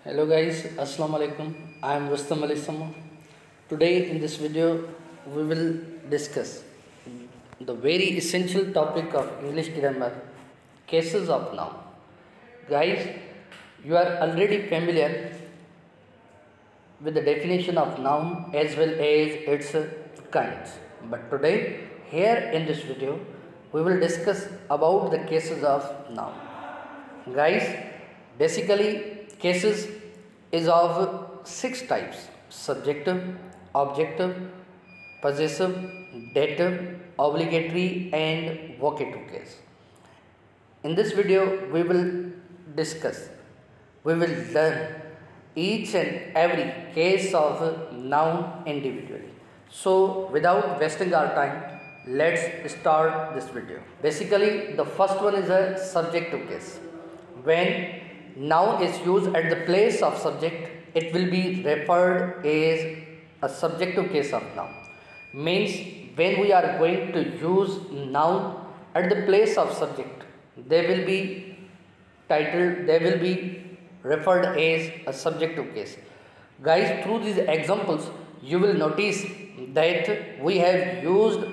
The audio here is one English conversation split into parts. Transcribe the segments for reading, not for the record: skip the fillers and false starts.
Hello guys, Assalamu alaikum. I am Rustam Ali Sama. Today in this video we will discuss the very essential topic of English grammar, cases of noun. Guys, you are already familiar with the definition of noun as well as its kinds. But today here in this video we will discuss about the cases of noun. Guys, basically cases is of six types: subjective, objective, possessive, dative, obligatory and vocative case. In this video we will discuss, we will learn each and every case of noun individually. So without wasting our time, let's start this video. Basically the first one is a subjective case. When noun is used at the place of subject, it will be referred as a subjective case of noun. Means when we are going to use noun at the place of subject, they will be titled, they will be referred as a subjective case. Guys, through these examples you will notice that we have used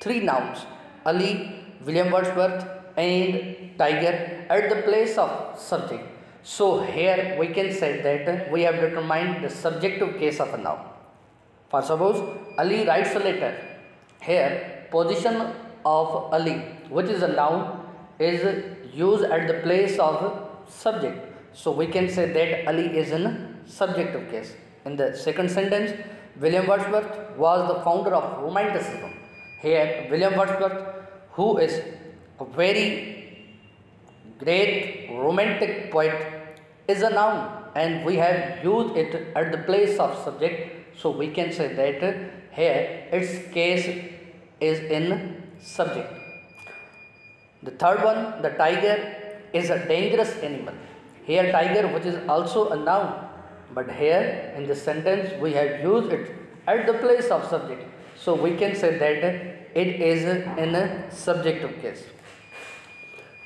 three nouns: Ali, William Wordsworth and tiger at the place of subject. So here we can say that we have determined the subjective case of a noun. For suppose Ali writes a letter. Here position of Ali, which is a noun, is used at the place of subject. So we can say that Ali is in subjective case. In the second sentence, William Wordsworth was the founder of Romanticism. Here William Wordsworth, who is a very great romantic poet, is a noun and we have used it at the place of subject. So we can say that here its case is in subject. The third one, the tiger is a dangerous animal. Here tiger, which is also a noun, but here in this sentence we have used it at the place of subject. So we can say that it is in a subjective case.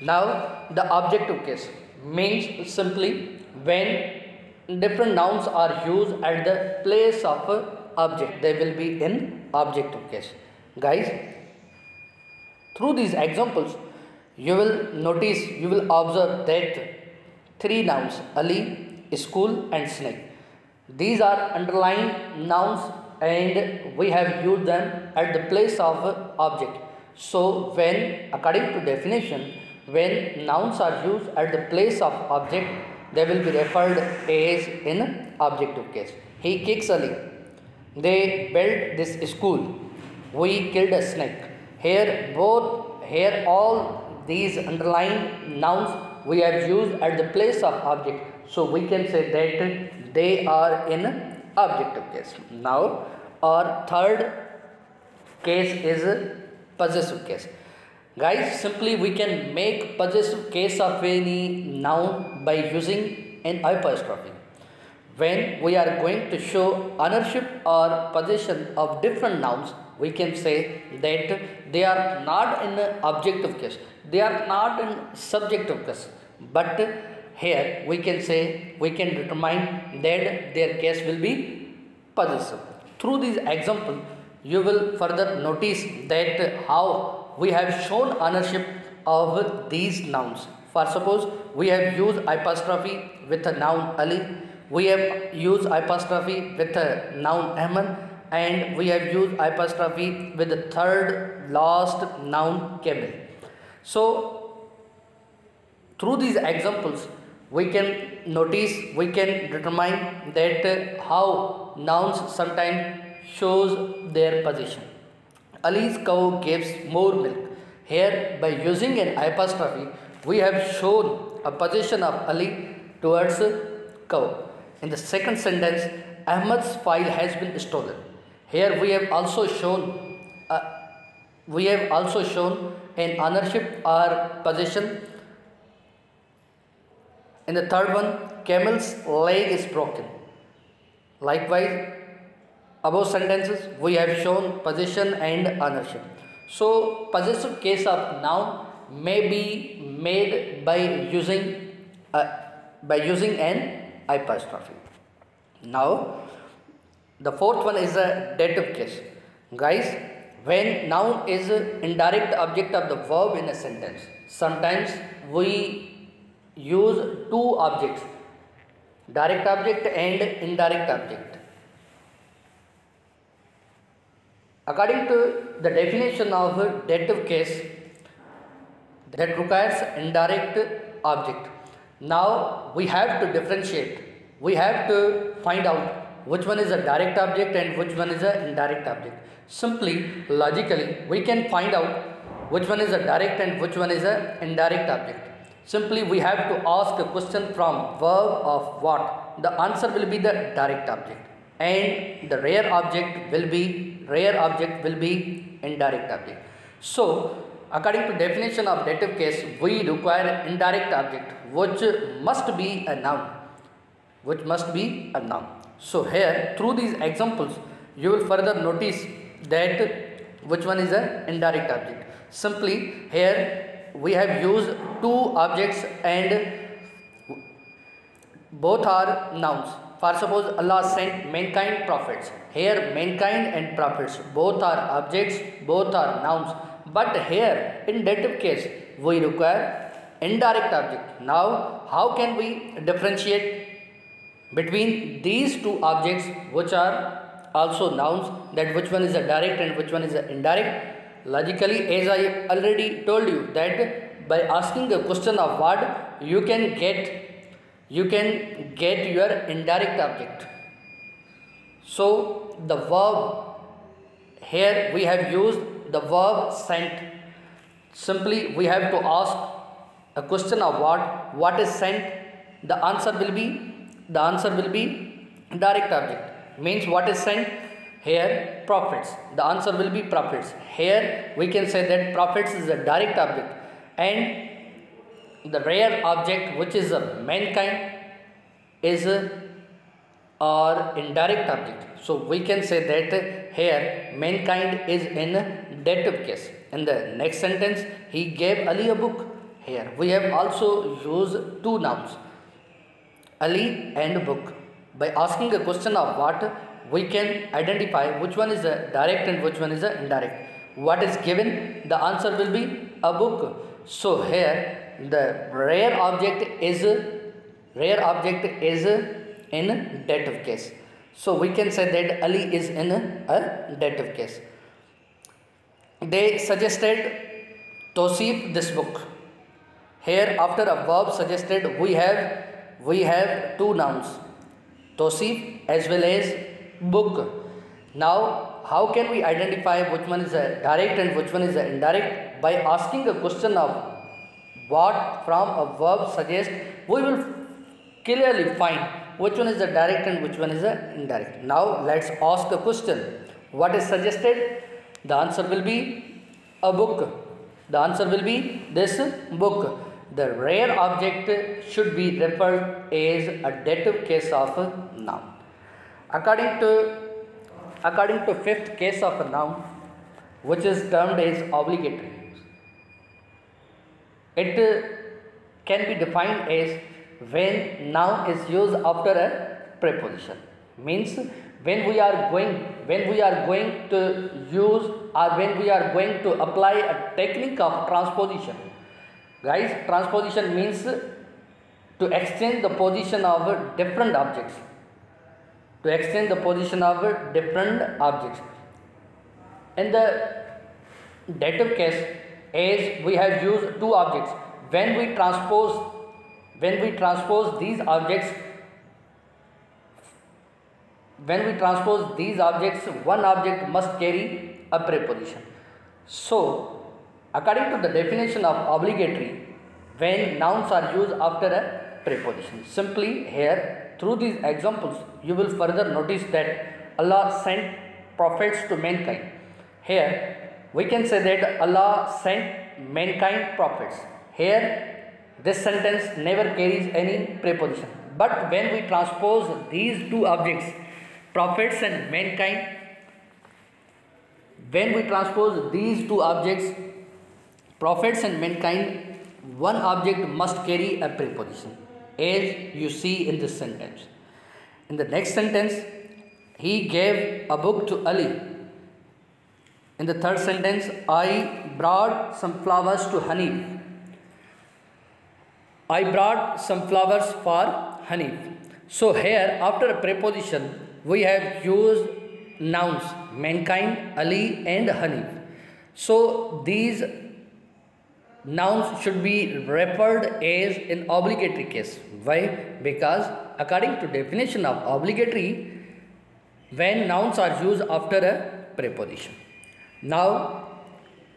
Now the objective case means simply when different nouns are used at the place of object, they will be in objective case. Guys, through these examples you will notice, you will observe that three nouns: Ali, school and snake. These are underlying nouns and we have used them at the place of object. So when, according to definition, when nouns are used at the place of object, they will be referred as in objective case. He kicks Ali. They built this school. We killed a snake. Here all these underlying nouns we have used at the place of object. So we can say that they are in objective case. Now our third case is possessive case. Guys, simply we can make possessive case of any noun by using an apostrophe. When we are going to show ownership or possession of different nouns, we can say that they are not in objective case, they are not in subjective case, but here we can say, we can determine that their case will be possessive. Through this example you will further notice that how we have shown ownership of these nouns. For suppose we have used apostrophe with a noun Ali, we have used apostrophe with a noun Ahmed, and we have used apostrophe with the third last noun camel. So through these examples we can notice, we can determine that how nouns sometimes shows their position. Ali's cow gives more milk. Here by using an apostrophe we have shown a position of Ali towards cow. In the second sentence, Ahmed's file has been stolen. Here we have also shown an ownership or possession. In the third one, camel's leg is broken. Likewise, above sentences we have shown possession and ownership. So possessive case of noun may be made by using an apostrophe. Now, the fourth one is a dative case. Guys, when noun is indirect object of the verb in a sentence, sometimes we use two objects, direct object and indirect object. According to the definition of dative case, that requires indirect object. Now we have to differentiate. We have to find out which one is a direct object and which one is an indirect object. Simply, logically, we can find out which one is a direct and which one is an indirect object. Simply, we have to ask a question from verb of what. The answer will be the direct object, and the rare object will be indirect object. So, according to definition of dative case, we require indirect object which must be a noun. So here, through these examples, you will further notice that which one is an indirect object. Simply here we have used two objects and both are nouns. For suppose Allah sent mankind prophets. Here mankind and prophets both are objects, both are nouns. But here in dative case we require indirect object. Now how can we differentiate between these two objects which are also nouns, that which one is a direct and which one is a indirect? Logically, as I already told you, that by asking a question of what, you can get your indirect object. So the verb, here we have used the verb sent. Simply we have to ask a question of what is sent. The answer will be direct object. Means what is sent? Here prophets. The answer will be prophets. Here we can say that prophets is a direct object, and the rare object which is a mankind is or indirect object. So we can say that here mankind is in dative case. In the next sentence, he gave Ali a book. Here we have also used two nouns, Ali and book. By asking a question of what, we can identify which one is a direct and which one is a indirect. What is given? The answer will be a book. So here the rare object is in dative case. So we can say that Ali is in a dative case. They suggested Tosif this book. Here after a verb suggested, we have two nouns, Tosif as well as book. Now how can we identify which one is a direct and which one is a indirect? By asking a question of what from a verb suggest, we will clearly find which one is the direct and which one is the indirect. Now let's ask a question. What is suggested? The answer will be a book. The answer will be this book. The rare object should be referred as a dative case of a noun. According to fifth case of a noun, which is termed as obligatory, it can be defined as when noun is used after a preposition. Means when we are going to use or when we are going to apply a technique of transposition. Guys, transposition means to exchange the position of different objects. In the dative case, as we have used two objects, when we transpose these objects, one object must carry a preposition. So according to the definition of obligatory, when nouns are used after a preposition, simply here through these examples you will further notice that Allah sent prophets to mankind. Here we can say that Allah sent mankind prophets. Here this sentence never carries any preposition. But when we transpose these two objects, prophets and mankind, one object must carry a preposition. as you see in this sentence. In the next sentence, he gave a book to Ali. In the third sentence, I brought some flowers to Hanif. I brought some flowers for Hanif. So here, after a preposition, we have used nouns, mankind, Ali and Hanif. So these nouns should be referred as in obligatory case. Why? Because according to definition of obligatory, when nouns are used after a preposition. Now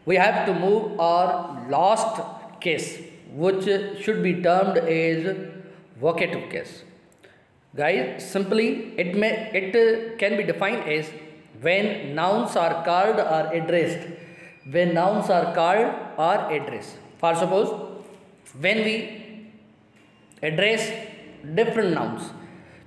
we have to move our last case, which should be termed as vocative case. Guys, simply it can be defined as when nouns are called or addressed. When nouns are called or addressed. For suppose, when we address different nouns,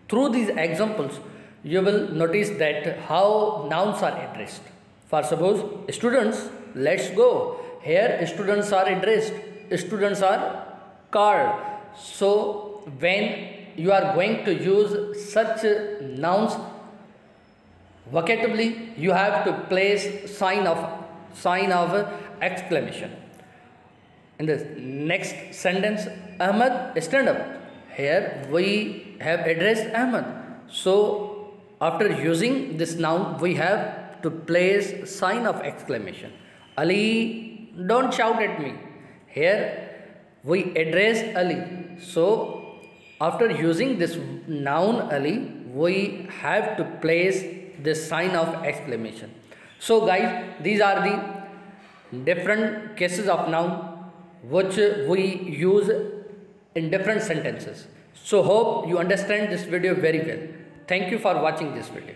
through these examples, you will notice that how nouns are addressed. For suppose, students, let's go. Here, students are addressed. Students are called. So, when you are going to use such nouns vocatively, you have to place sign of exclamation. In the next sentence, Ahmad, stand up. Here we have addressed Ahmad. So after using this noun, we have to place sign of exclamation. Ali, don't shout at me. Here we address Ali. So after using this noun Ali, we have to place this sign of exclamation. So guys, these are the different cases of noun which we use in different sentences. So hope you understand this video very well. Thank you for watching this video.